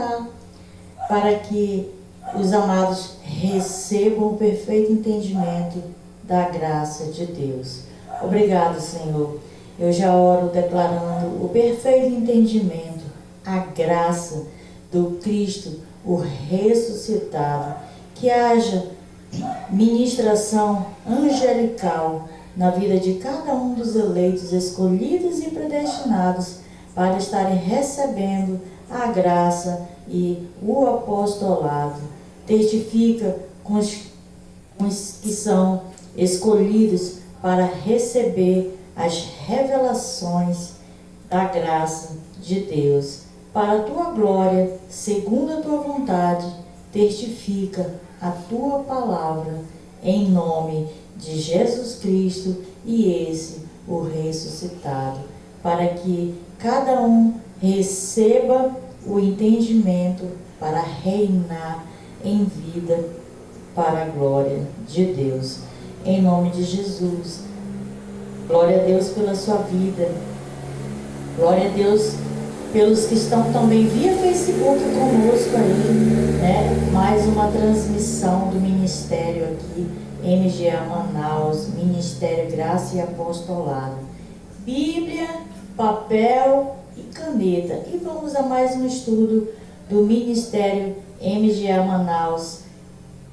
orar para que os amados recebam o perfeito entendimento da graça de Deus. Obrigado, Senhor. Eu já oro declarando o perfeito entendimento, a graça do Cristo, o ressuscitado. Que haja ministração angelical na vida de cada um dos eleitos, escolhidos e predestinados para estarem recebendo a graça e o apostolado. Testifica com os que são escolhidos para receber as revelações da graça de Deus. Para a tua glória, segundo a tua vontade, testifica a tua palavra, em nome de Jesus Cristo e esse, o ressuscitado, para que cada um receba o entendimento para reinar em vida para a glória de Deus. Em nome de Jesus. Glória a Deus pela sua vida. Glória a Deus pelos que estão também via Facebook conosco aí, né? Mais uma transmissão do ministério aqui, MGA Manaus, Ministério Graça e Apostolado. Bíblia, papel e caneta. E vamos a mais um estudo do Ministério MGA Manaus.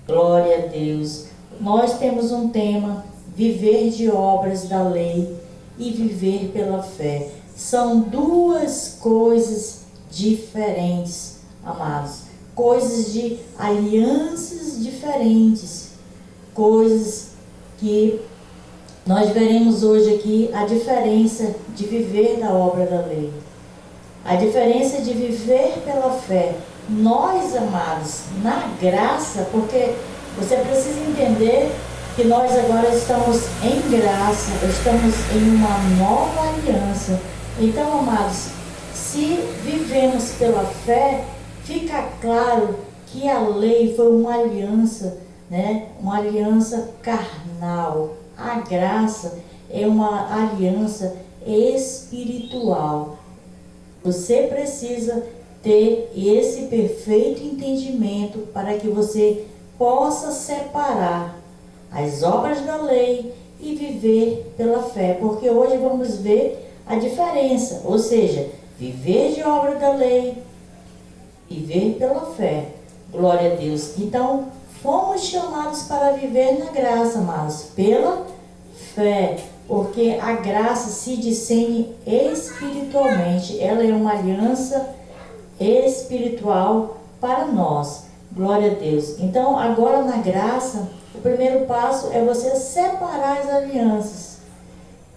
Glória a Deus. Nós temos um tema: viver de obras da lei e viver pela fé. São duas coisas diferentes, amados. Coisas de alianças diferentes. Coisas que nós veremos hoje aqui a diferença de viver da obra da lei. A diferença de viver pela fé. Nós, amados, na graça, porque você precisa entender que nós agora estamos em graça, estamos em uma nova aliança. Então, amados, se vivemos pela fé, fica claro que a lei foi uma aliança, né? Uma aliança carnal. A graça é uma aliança espiritual. Você precisa ter esse perfeito entendimento para que você possa separar as obras da lei e viver pela fé. Porque hoje vamos ver a diferença, ou seja, viver de obra da lei, viver pela fé. Glória a Deus. Então, fomos chamados para viver na graça, amados, pela fé, porque a graça se discerne espiritualmente. Ela é uma aliança espiritual para nós. Glória a Deus. Então, agora na graça, o primeiro passo é você separar as alianças.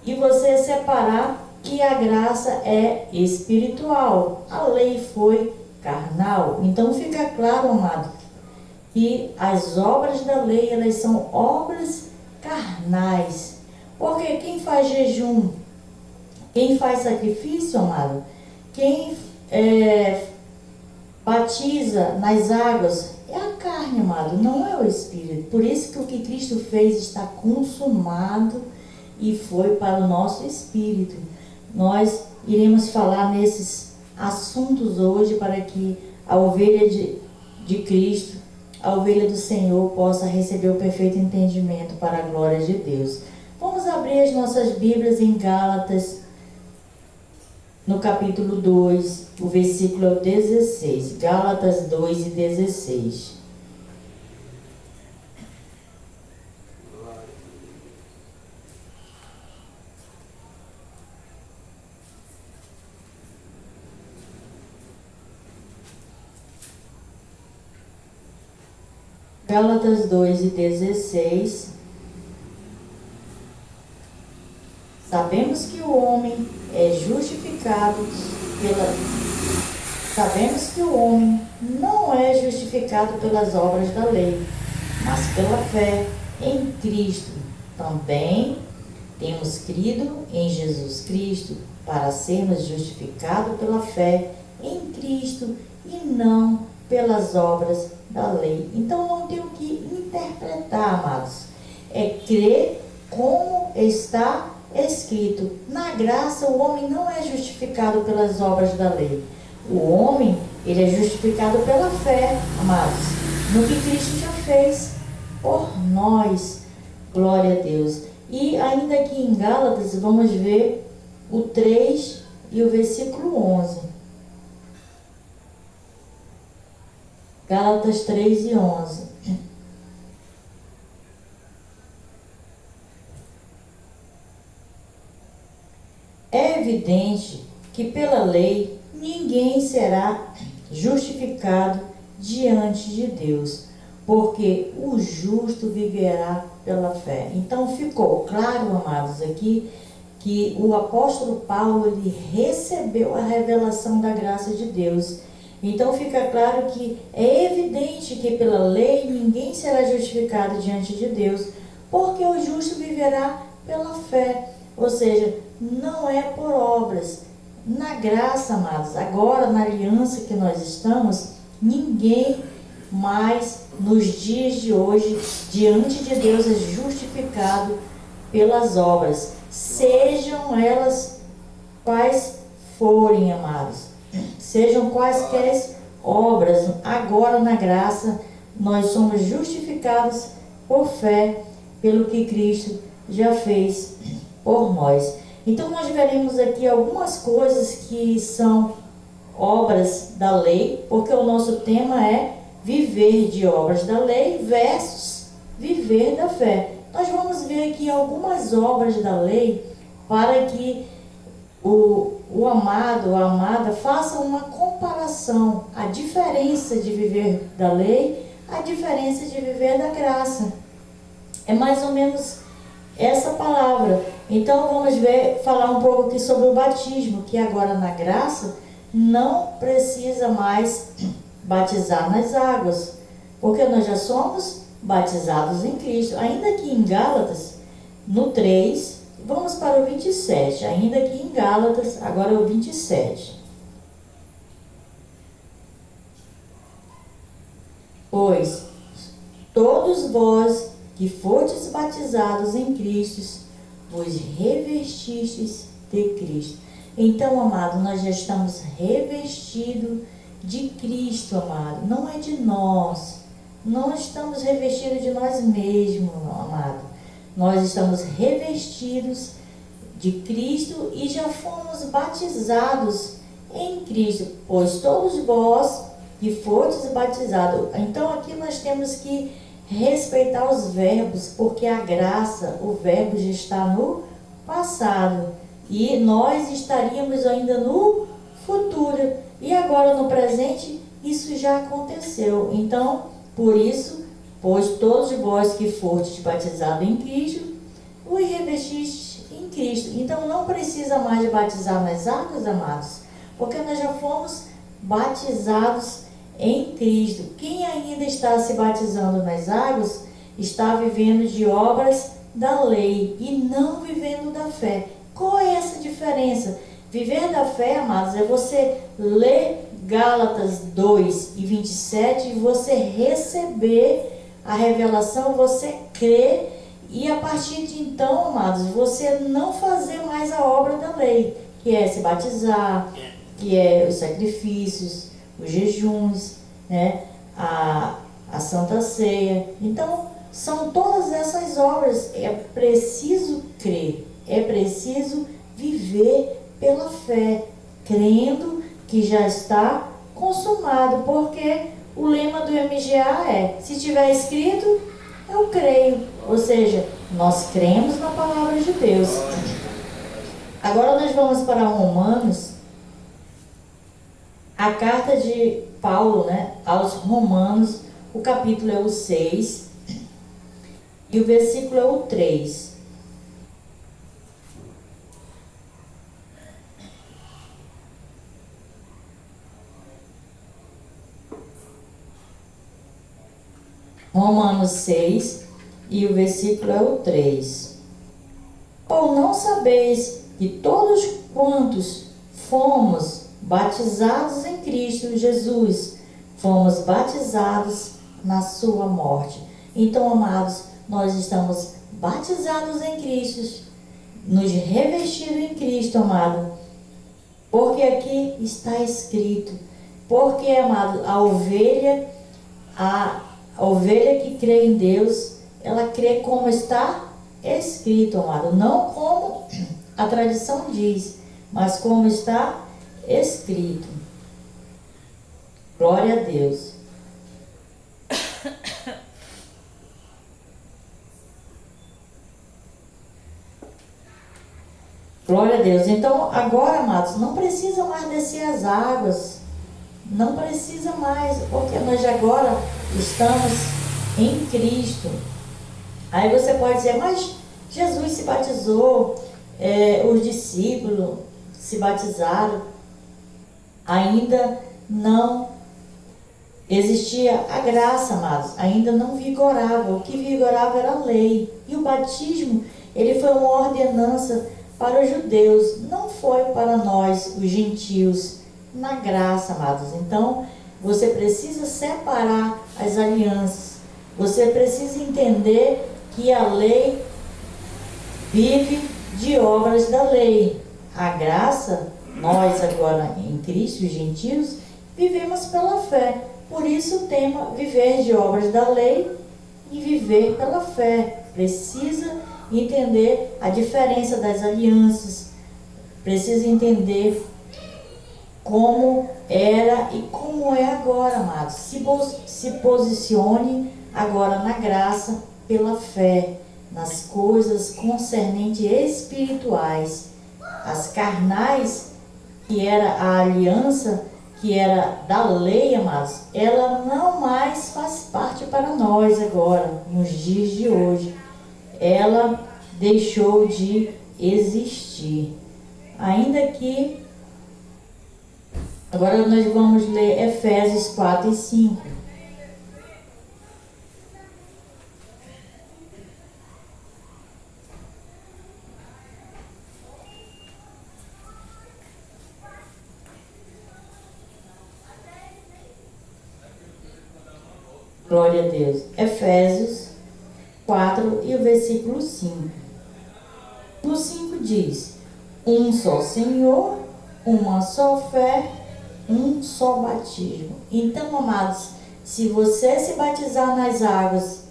E você separar que a graça é espiritual. A lei foi carnal. Então fica claro, amado, que as obras da lei, elas são obras carnais. Porque quem faz jejum, quem faz sacrifício, amado, quem batiza nas águas, é a carne, amado, não é o Espírito. Por isso que o que Cristo fez está consumado e foi para o nosso Espírito. Nós iremos falar nesses assuntos hoje para que a ovelha de Cristo, a ovelha do Senhor, possa receber o perfeito entendimento para a glória de Deus. Vamos abrir as nossas Bíblias em Gálatas, no capítulo 2, o versículo 16. Gálatas 2 e 16. Gálatas 2 e 16. Sabemos que o homem é justificado Sabemos que o homem não é justificado pelas obras da lei, mas pela fé em Cristo. Também temos crido em Jesus Cristo para sermos justificados pela fé em Cristo e não pelas obras da lei. Então não tem o que interpretar, amados. É crer como está escrito. Na graça, o homem não é justificado pelas obras da lei. O homem Ele é justificado pela fé, amados, no que Cristo já fez por nós. Glória a Deus. E ainda aqui em Gálatas, vamos ver o 3 e o versículo 11. Gálatas 3 e 11. É evidente que pela lei ninguém será justificado diante de Deus, porque o justo viverá pela fé. Então ficou claro, amados, aqui que o apóstolo Paulo, ele recebeu a revelação da graça de Deus. Então fica claro que é evidente que pela lei ninguém será justificado diante de Deus, porque o justo viverá pela fé. Ou seja, não é por obras. Na graça, amados, agora na aliança que nós estamos, ninguém mais nos dias de hoje, diante de Deus, é justificado pelas obras, sejam elas quais forem, amados, sejam quaisquer obras. Agora na graça nós somos justificados por fé, pelo que Cristo já fez por nós. Então nós veremos aqui algumas coisas que são obras da lei, porque o nosso tema é viver de obras da lei versus viver da fé. Nós vamos ver aqui algumas obras da lei para que o amado ou a amada faça uma comparação, a diferença de viver da lei, a diferença de viver da graça. É mais ou menos essa palavra. Então vamos falar um pouco aqui sobre o batismo, que agora na graça não precisa mais batizar nas águas, porque nós já somos batizados em Cristo. Ainda aqui em Gálatas, no 3, vamos para o 27, ainda aqui em Gálatas, agora é o 27. Pois todos vós que fostes batizados em Cristo, vos revestistes de Cristo. Então, amado, nós já estamos revestidos de Cristo, amado. Não é de nós. Não estamos revestidos de nós mesmos, amado. Nós estamos revestidos de Cristo e já fomos batizados em Cristo. Pois todos vós que fostes batizados. Então, aqui nós temos que respeitar os verbos, porque a graça, o verbo já está no passado e nós estaríamos ainda no futuro, e agora no presente isso já aconteceu. Então, por isso, pois todos vós que fostes batizados em Cristo, os revestistes em Cristo. Então não precisa mais de batizar nas águas, amados, porque nós já fomos batizados em Cristo. Quem ainda está se batizando nas águas está vivendo de obras da lei e não vivendo da fé. Qual é essa diferença? Viver da fé, amados, é você ler Gálatas 2 e 27 e você receber a revelação, você crer, e a partir de então, amados, você não fazer mais a obra da lei, que é se batizar, que é os sacrifícios, os jejuns, né? a Santa Ceia. Então, são todas essas obras. É preciso crer, é preciso viver pela fé, crendo que já está consumado, porque o lema do MGA é: se tiver escrito, eu creio. Ou seja, nós cremos na palavra de Deus. Agora nós vamos para Romanos, a carta de Paulo, né, aos Romanos, o capítulo é o 6 e o versículo é o 3. Romanos 6 e o versículo é o 3. Ou não sabeis que todos quantos fomos batizados em Cristo Jesus, fomos batizados na sua morte. Então, amados, nós estamos batizados em Cristo, nos revestidos em Cristo, amado, porque aqui está escrito Porque, amado, a ovelha que crê em Deus, ela crê como está escrito, amado. Não como a tradição diz, mas como está escrito. Glória a Deus. Glória a Deus. Então, agora, amados, não precisa mais descer as águas. Não precisa mais, porque nós agora estamos em Cristo. Aí você pode dizer, mas Jesus se batizou, os discípulos se batizaram. Ainda não existia a graça, amados. Ainda não vigorava. O que vigorava era a lei. E o batismo, ele foi uma ordenança para os judeus, não foi para nós, os gentios, na graça, amados. Então, você precisa separar as alianças. Você precisa entender que a lei vive de obras da lei. A graça, nós agora em Cristo, os gentios, vivemos pela fé. Por isso o tema viver de obras da lei e viver pela fé. Precisa entender a diferença das alianças. Precisa entender como era e como é agora, amados. Se posicione agora na graça pela fé, nas coisas concernentes espirituais. As carnais, que era a aliança, que era da lei, amados, ela não mais faz parte para nós agora, nos dias de hoje. Ela deixou de existir. Ainda que agora nós vamos ler Efésios 4 e 5. Glória a Deus. Efésios 4 e o versículo 5. No 5 diz: um só Senhor, uma só fé, um só batismo. Então, amados, se você se batizar nas águas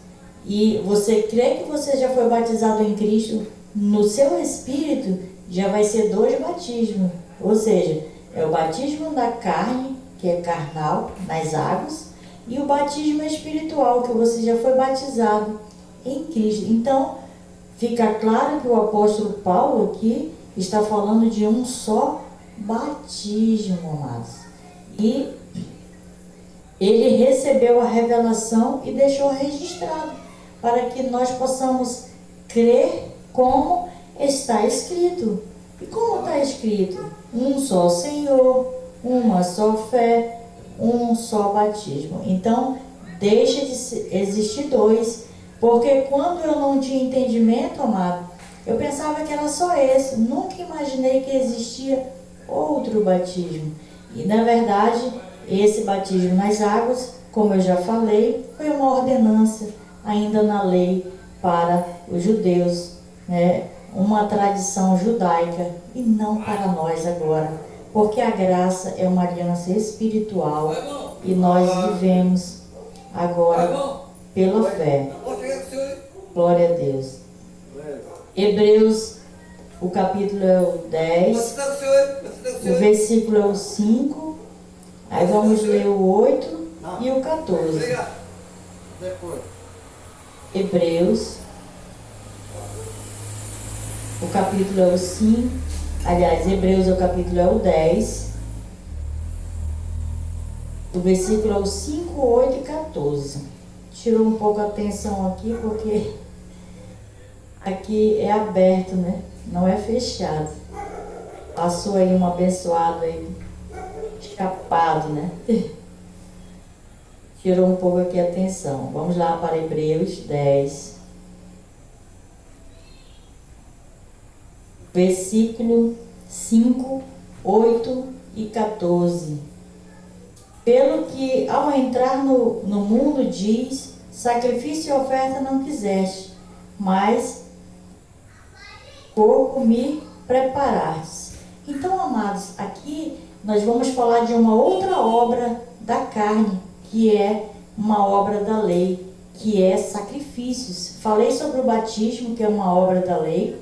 e você crê que você já foi batizado em Cristo, no seu espírito já vai ser 2 batismos. Ou seja, é o batismo da carne, que é carnal, nas águas, e o batismo espiritual, que você já foi batizado em Cristo. Então, fica claro que o apóstolo Paulo aqui está falando de um só batismo, amados. E ele recebeu a revelação e deixou registrado, para que nós possamos crer como está escrito. E como está escrito? Um só Senhor, uma só fé, um só batismo. Então, deixa de existir 2, porque quando eu não tinha entendimento, amado, eu pensava que era só esse. Nunca imaginei que existia outro batismo. E, na verdade, esse batismo nas águas, como eu já falei, foi uma ordenança ainda na lei para os judeus, né? Uma tradição judaica e não para nós agora. Porque a graça é uma aliança espiritual e nós vivemos agora pela fé. Glória a Deus. Hebreus, o capítulo é o 10, o versículo é o 5, aí vamos ler o 8 e o 14. Hebreus, o capítulo é o 5, aliás, Hebreus, o capítulo é o 10, o versículo é o 5, 8 e 14. Tirou um pouco a atenção aqui, porque aqui é aberto, né? Não é fechado. Passou aí um abençoado aí, escapado, né? Tirou um pouco aqui a atenção. Vamos lá para Hebreus 10. Versículo 5, 8 e 14. Pelo que ao entrar no mundo diz, sacrifício e oferta não quiseste, mas corpo me preparaste. Então, amados, aqui nós vamos falar de uma outra obra da carne, que é uma obra da lei, que é sacrifícios. Falei sobre o batismo, que é uma obra da lei,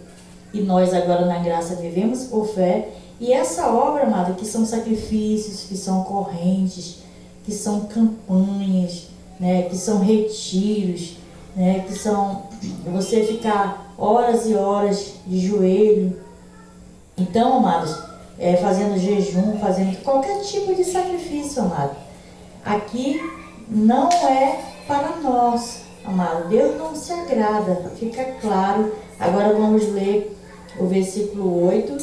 e nós agora na graça vivemos por fé. E essa obra, amada, que são sacrifícios, que são correntes, que são campanhas, né, que são retiros, né, que são você ficar horas e horas de joelho. Então, amados, fazendo jejum, fazendo qualquer tipo de sacrifício, amado, aqui não é para nós, amado. Deus não se agrada, fica claro. Agora vamos ler o versículo 8.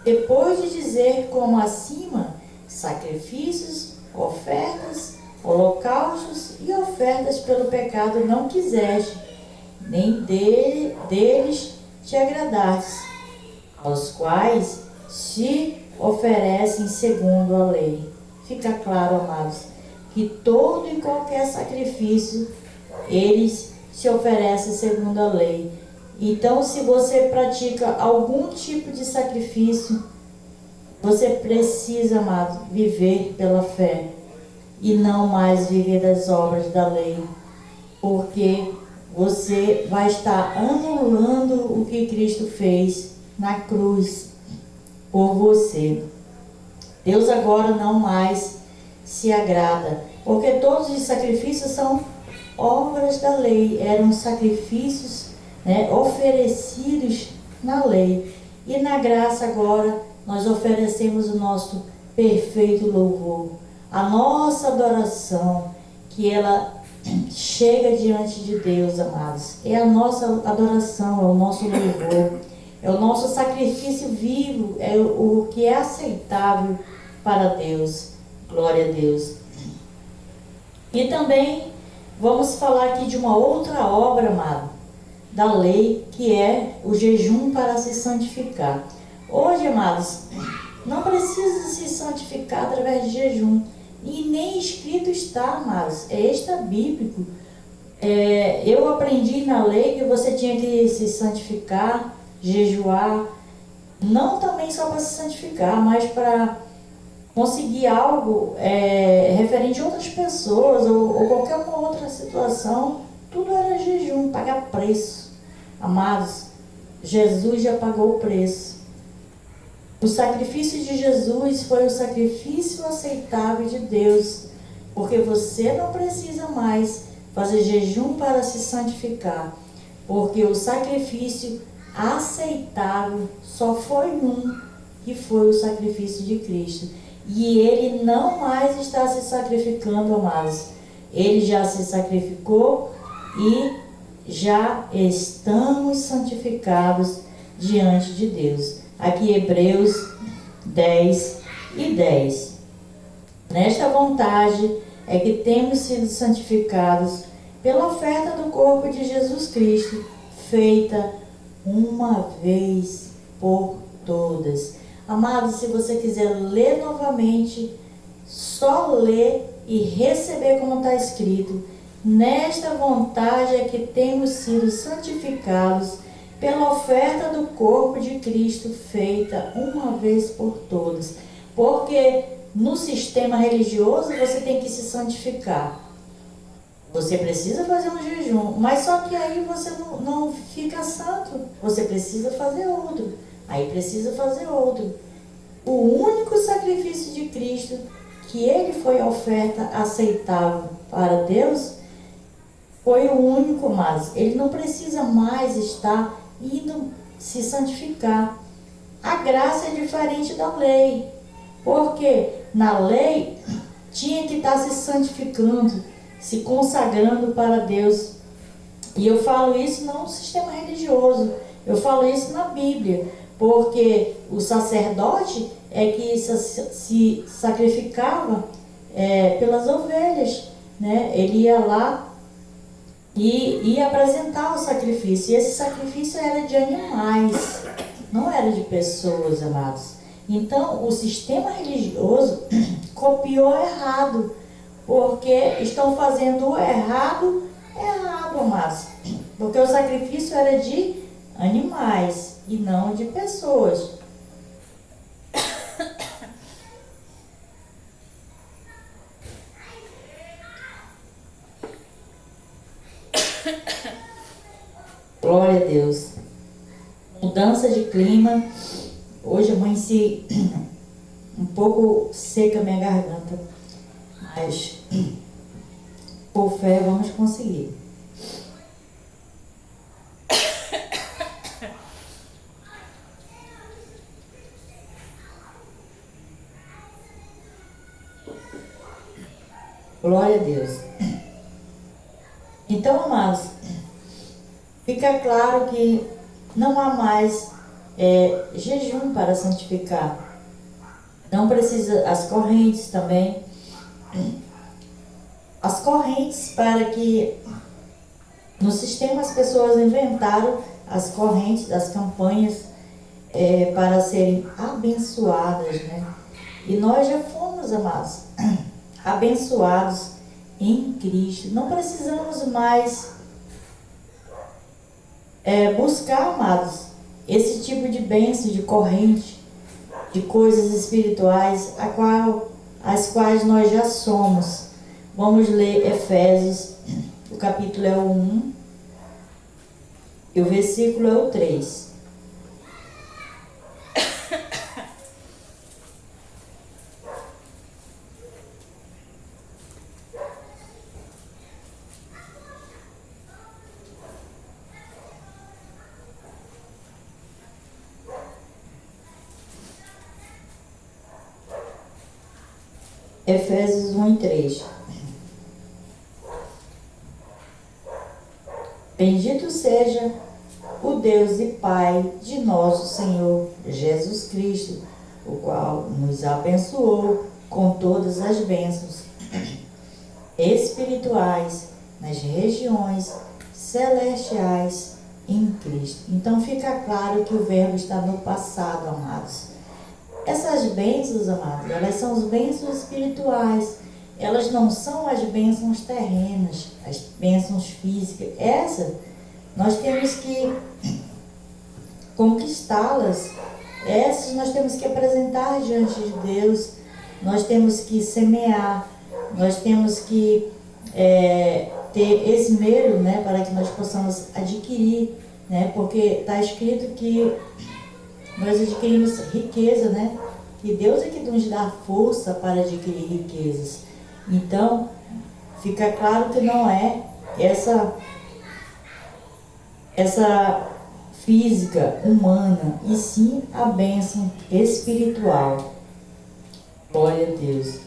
Depois de dizer como acima, sacrifícios, ofertas, holocaustos e ofertas pelo pecado não quiseste, nem deles te agradaste, aos quais se oferecem segundo a lei. Fica claro, amados, que todo e qualquer sacrifício, eles se oferecem segundo a lei. Então, se você pratica algum tipo de sacrifício, você precisa, amado, viver pela fé e não mais viver das obras da lei, porque você vai estar anulando o que Cristo fez na cruz por você. Deus agora não mais se agrada, porque todos os sacrifícios são obras da lei, eram sacrifícios, né, oferecidos na lei. E na graça agora nós oferecemos o nosso perfeito louvor, a nossa adoração, que ela chega diante de Deus, amados. É a nossa adoração, é o nosso louvor, é o nosso sacrifício vivo, é o que é aceitável para Deus. Glória a Deus. E também vamos falar aqui de uma outra obra, amado, da lei, que é o jejum para se santificar. Hoje, amados, não precisa se santificar através de jejum. E nem escrito está, amados. É extra bíblico. Eu aprendi na lei que você tinha que se santificar, jejuar. Não também só para se santificar, mas para conseguir algo referente a outras pessoas ou qualquer uma outra situação. Tudo era jejum, pagar preço. Amados, Jesus já pagou o preço. O sacrifício de Jesus foi o sacrifício aceitável de Deus, porque você não precisa mais fazer jejum para se santificar, porque o sacrifício aceitável só foi um, que foi o sacrifício de Cristo. E Ele não mais está se sacrificando, amados. Ele já se sacrificou e já estamos santificados diante de Deus. Aqui Hebreus 10:10. Nesta vontade é que temos sido santificados pela oferta do corpo de Jesus Cristo, feita uma vez por todas. Amados, se você quiser ler novamente, só ler e receber como está escrito. Nesta vontade é que temos sido santificados pela oferta do corpo de Cristo, feita uma vez por todas. Porque no sistema religioso você tem que se santificar. Você precisa fazer um jejum, mas só que aí você não fica santo. Você precisa fazer outro. Aí precisa fazer outro. O único sacrifício de Cristo, que Ele foi a oferta aceitável para Deus, foi o único, mas Ele não precisa mais estar indo se santificar. A graça é diferente da lei, porque na lei tinha que estar se santificando, se consagrando para Deus. E eu falo isso não no sistema religioso, eu falo isso na Bíblia, porque o sacerdote é que se sacrificava pelas ovelhas, né? Ele ia lá e ia apresentar o sacrifício. E esse sacrifício era de animais, não era de pessoas, amados. Então, o sistema religioso copiou errado, porque estão fazendo o errado, amados. Porque o sacrifício era de animais e não de pessoas. Glória a Deus. Mudança de clima. Hoje amanheci um pouco seca a minha garganta, mas por fé vamos conseguir. Glória a Deus. Então, amados, fica claro que não há mais jejum para santificar. Não precisa, as correntes também. As correntes para que, no sistema as pessoas inventaram as correntes das campanhas para serem abençoadas, né? E nós já fomos, amados, abençoados em Cristo. Não precisamos mais buscar, amados, esse tipo de bênção, de corrente, de coisas espirituais, as quais nós já somos. Vamos ler Efésios, o capítulo é o 1 e o versículo é o 3. Efésios 1 e 3. Bendito seja o Deus e Pai de nosso Senhor Jesus Cristo, o qual nos abençoou com todas as bênçãos espirituais nas regiões celestiais em Cristo. Então fica claro que o verbo está no passado, amados. Essas bênçãos, amados, elas são as bênçãos espirituais. Elas não são as bênçãos terrenas, as bênçãos físicas. Essa, nós temos que conquistá-las. Essas nós temos que apresentar diante de Deus. Nós temos que semear. Nós temos que ter esmero, né, para que nós possamos adquirir, né, porque está escrito que nós adquirimos riqueza, né? E Deus é que nos dá força para adquirir riquezas. Então, fica claro que não é essa física humana, e sim a bênção espiritual. Glória a Deus.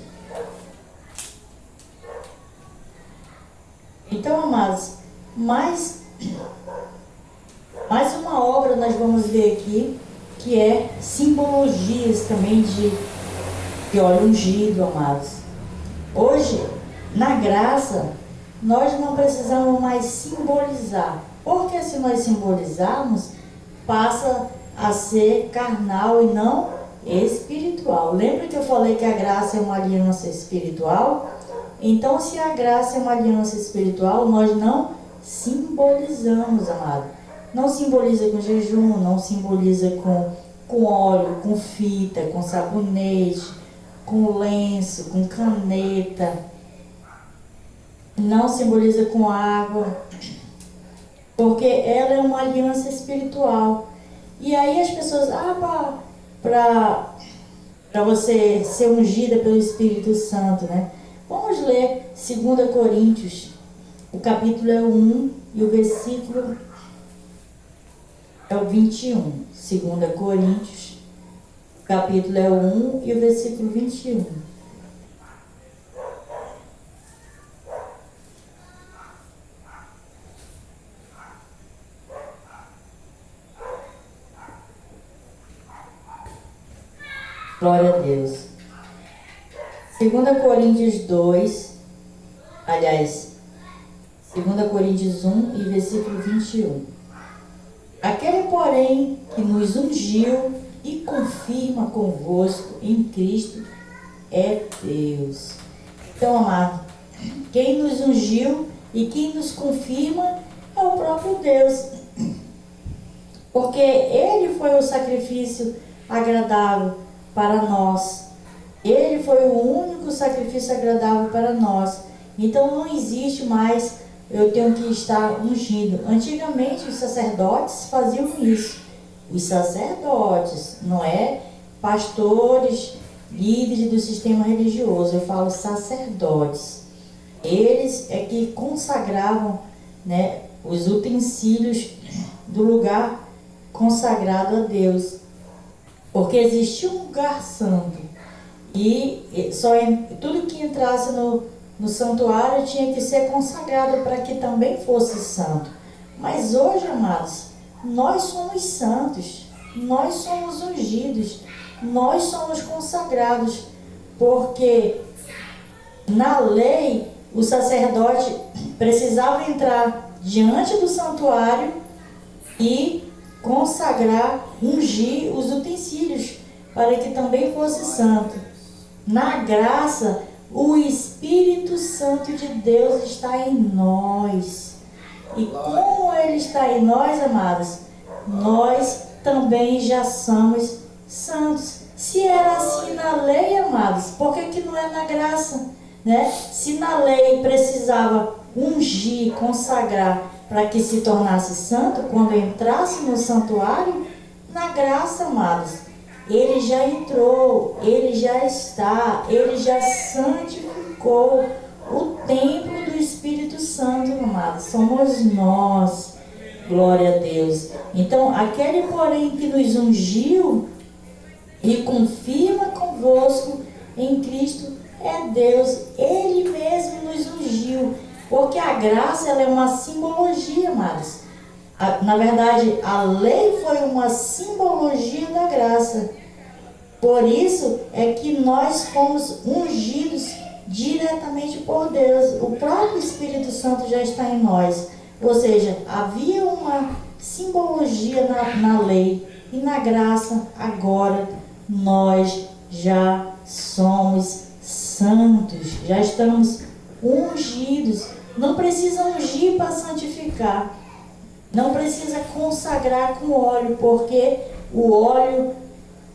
Então, amados, mais uma obra nós vamos ver aqui, que é simbologias também de óleo ungido, amados. Hoje, na graça, nós não precisamos mais simbolizar, porque se nós simbolizarmos, passa a ser carnal e não espiritual. Lembra que eu falei que a graça é uma aliança espiritual? Então, se a graça é uma aliança espiritual, nós não simbolizamos, amado. Não simboliza com jejum, não simboliza com óleo, com fita, com sabonete, com lenço, com caneta. Não simboliza com água, porque ela é uma aliança espiritual. E aí as pessoas, para você ser ungida pelo Espírito Santo, né? Vamos ler 2 Coríntios, o capítulo é o 1 e o versículo é o 21. 2 Coríntios, o capítulo é o 1 e o versículo 21. Glória a Deus. 2 Coríntios 2, aliás, 2 Coríntios 1 e versículo 21. Aquele, porém, que nos ungiu e confirma convosco em Cristo é Deus. Então, amado, quem nos ungiu e quem nos confirma é o próprio Deus. Porque Ele foi o sacrifício agradável para nós. Ele foi o único sacrifício agradável para nós. Então não existe mais eu tenho que estar ungindo. Antigamente os sacerdotes faziam isso. Os sacerdotes, não é pastores, líderes do sistema religioso, eu falo sacerdotes. Eles é que consagravam, né, os utensílios do lugar consagrado a Deus. Porque existia um lugar santo. E só tudo que entrasse no santuário tinha que ser consagrado para que também fosse santo. Mas hoje, amados, nós somos santos, nós somos ungidos, nós somos consagrados, porque na lei o sacerdote precisava entrar diante do santuário e consagrar, ungir os utensílios para que também fosse santo. Na graça, o Espírito Santo de Deus está em nós. E como Ele está em nós, amados, nós também já somos santos. Se era assim na lei, amados, por que não é na graça? Né? Se na lei precisava ungir, consagrar para que se tornasse santo, quando entrasse no santuário, na graça, amados, Ele já entrou, Ele já está, Ele já santificou o templo do Espírito Santo, amados. Somos nós, glória a Deus. Então, aquele, porém, que nos ungiu e confirma convosco em Cristo é Deus. Ele mesmo nos ungiu, porque a graça, ela é uma simbologia, amados. Na verdade, a lei foi uma simbologia da graça. Por isso é que nós fomos ungidos diretamente por Deus. O próprio Espírito Santo já está em nós. Ou seja, havia uma simbologia na lei. E na graça, agora, nós já somos santos. Já estamos ungidos. Não precisa ungir para santificar. Não precisa consagrar com óleo, porque o óleo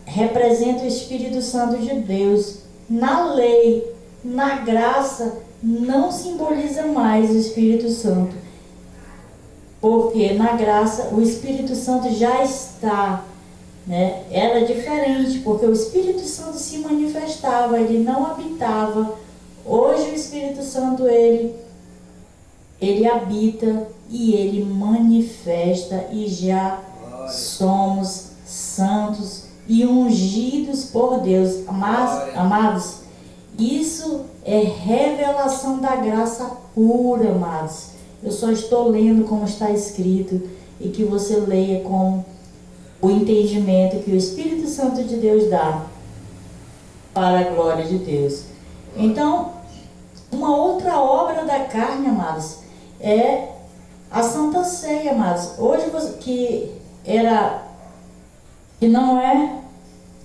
representa o Espírito Santo de Deus. Na lei, na graça, não simboliza mais o Espírito Santo. Porque na graça o Espírito Santo já está, né? Era diferente, porque o Espírito Santo se manifestava, ele não habitava. Hoje o Espírito Santo, ele habita e ele manifesta, e já somos santos e ungidos por Deus. Mas, amados, isso é revelação da graça pura, amados. Eu só estou lendo como está escrito, e que você leia com o entendimento que o Espírito Santo de Deus dá para a glória de Deus. Então, uma outra obra da carne, amados, é a Santa Ceia, amados. Hoje que não é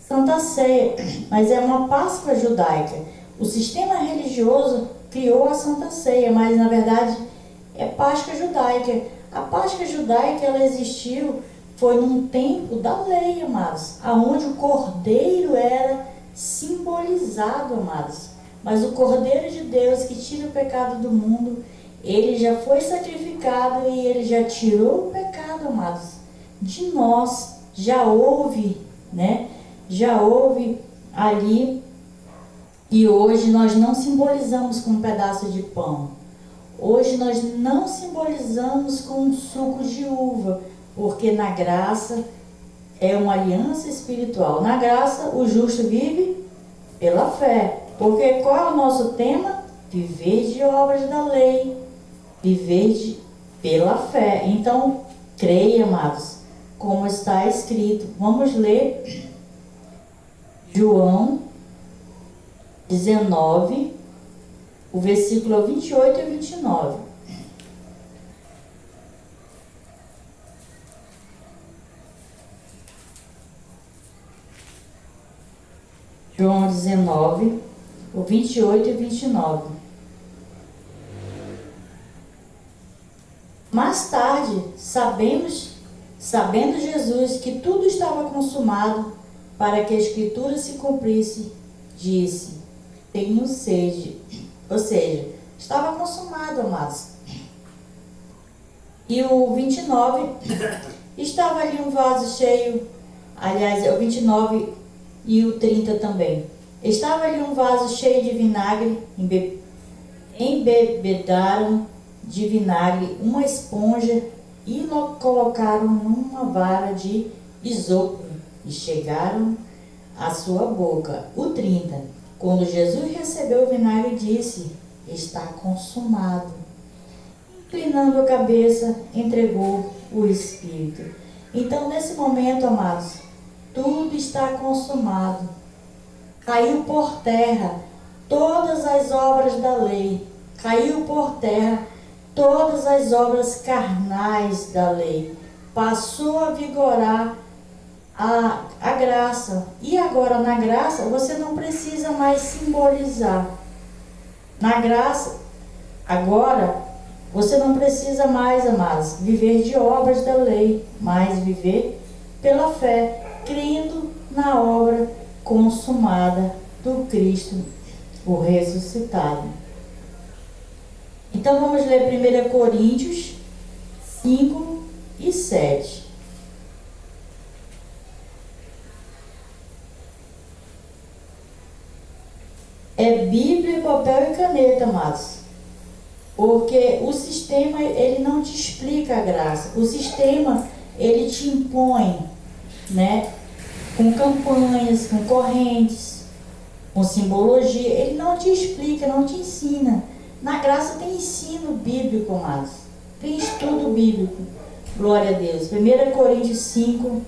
Santa Ceia, mas é uma Páscoa judaica. O sistema religioso criou a Santa Ceia, mas na verdade é Páscoa judaica. A Páscoa judaica, ela existiu, foi num tempo da lei, amados, aonde o Cordeiro era simbolizado, amados. Mas o Cordeiro de Deus que tira o pecado do mundo, ele já foi sacrificado e ele já tirou o pecado, amados, de nós. Já houve, né? Já houve ali. E hoje nós não simbolizamos com um pedaço de pão. Hoje nós não simbolizamos com um suco de uva, porque na graça é uma aliança espiritual. Na graça o justo vive pela fé. Porque qual é o nosso tema? Viver de obras da lei. Viver pela fé. Então, creia, amados, como está escrito. Vamos ler João 19, o versículo 28 e 29. João 19, o 28 e 29. Mais tarde, sabendo Jesus que tudo estava consumado, para que a Escritura se cumprisse, disse: tenho sede. Ou seja, estava consumado, amados. E o 29, estava ali um vaso cheio, aliás, é o 29 e o 30 também. Estava ali um vaso cheio de vinagre, embebedaram de vinagre uma esponja e colocaram numa vara de isopo e chegaram à sua boca. O 30, quando Jesus recebeu o vinagre, disse: está consumado. Inclinando a cabeça, entregou o Espírito. Então, nesse momento, amados, tudo está consumado. Caiu por terra todas as obras da lei. Caiu por terra todas as obras carnais da lei. Passou a vigorar a graça. E agora, na graça, você não precisa mais simbolizar. Na graça, agora, você não precisa mais, amados, viver de obras da lei, mas viver pela fé, crendo na obra consumada do Cristo, o ressuscitado. Então vamos ler 1 Coríntios 5 e 7. É Bíblia, papel e caneta, amados. Porque o sistema, ele não te explica a graça. O sistema, ele te impõe, né? Com campanhas, com correntes, com simbologia. Ele não te explica, não te ensina. Na graça tem ensino bíblico, amados. Tem estudo bíblico. Glória a Deus. 1 Coríntios 5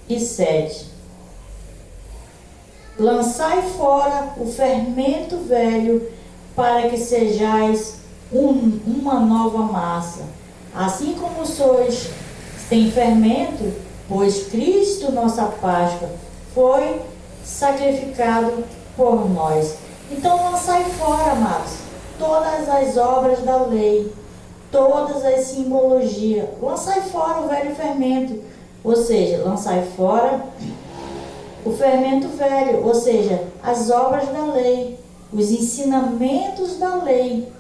e 7. Lançai fora o fermento velho, para que sejais uma nova massa, assim como sois sem fermento, pois Cristo, nossa Páscoa, foi sacrificado por nós. Então lançai fora, amados, todas as obras da lei, todas as simbologias. Lançai fora o velho fermento, ou seja, lançai fora o fermento velho, ou seja, as obras da lei, os ensinamentos da lei,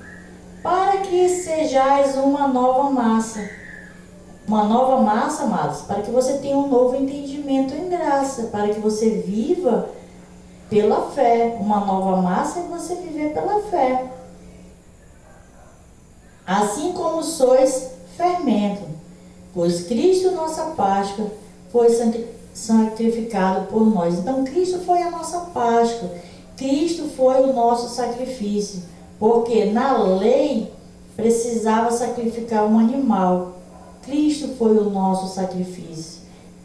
para que sejais uma nova massa. Uma nova massa, amados, para que você tenha um novo entendimento em graça, para que você viva pela fé. Uma nova massa é você viver pela fé. Assim como sois fermento, pois Cristo, nossa Páscoa, foi sacrificado por nós. Então Cristo foi a nossa Páscoa, Cristo foi o nosso sacrifício. Porque na lei precisava sacrificar um animal. Cristo foi o nosso sacrifício.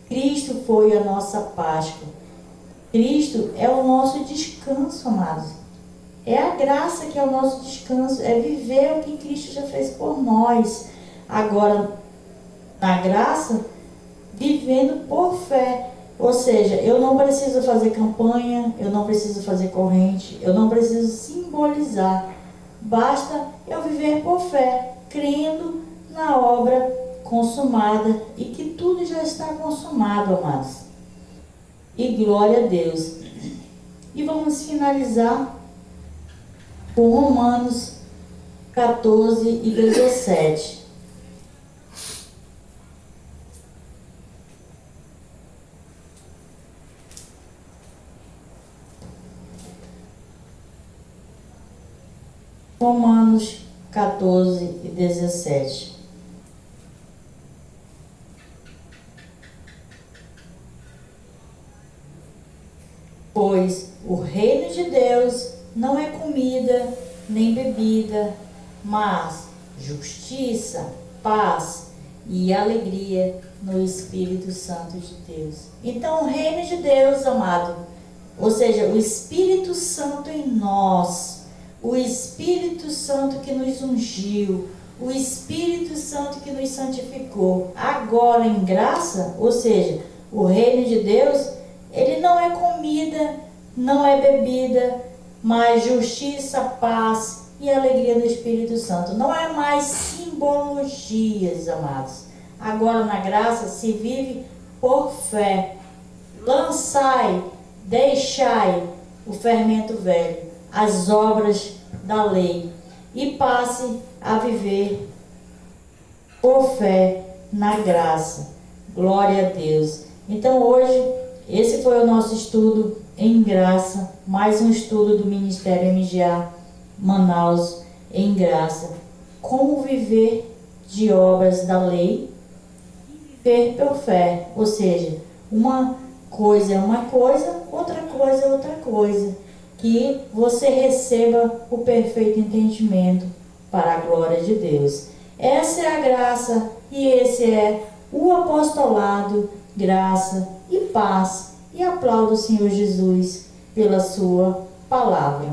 Cristo foi a nossa Páscoa. Cristo é o nosso descanso, amados. É a graça que é o nosso descanso. É viver o que Cristo já fez por nós. Agora, na graça, vivendo por fé. Ou seja, eu não preciso fazer campanha, eu não preciso fazer corrente, eu não preciso simbolizar. Basta eu viver por fé, crendo na obra consumada e que tudo já está consumado, amados. E glória a Deus. E vamos finalizar com Romanos 14 e 17. Romanos 14 e 17. Pois o reino de Deus não é comida nem bebida, mas justiça, paz e alegria no Espírito Santo de Deus. Então o reino de Deus, amado, ou seja, o Espírito Santo em nós, o Espírito Santo que nos ungiu, o Espírito Santo que nos santificou, agora em graça, ou seja, o reino de Deus, ele não é comida, não é bebida, mas justiça, paz e alegria do Espírito Santo. Não é mais simbologias, amados. Agora na graça se vive por fé. Lançai, deixai o fermento velho, as obras da lei, e passe a viver por fé na graça. Glória a Deus. Então hoje, esse foi o nosso estudo em graça, mais um estudo do Ministério MGA Manaus em graça. Como viver de obras da lei, viver por fé, ou seja, uma coisa é uma coisa, outra coisa é outra coisa. Que você receba o perfeito entendimento para a glória de Deus. Essa é a graça e esse é o apostolado, graça e paz. E aplaudo o Senhor Jesus pela sua palavra.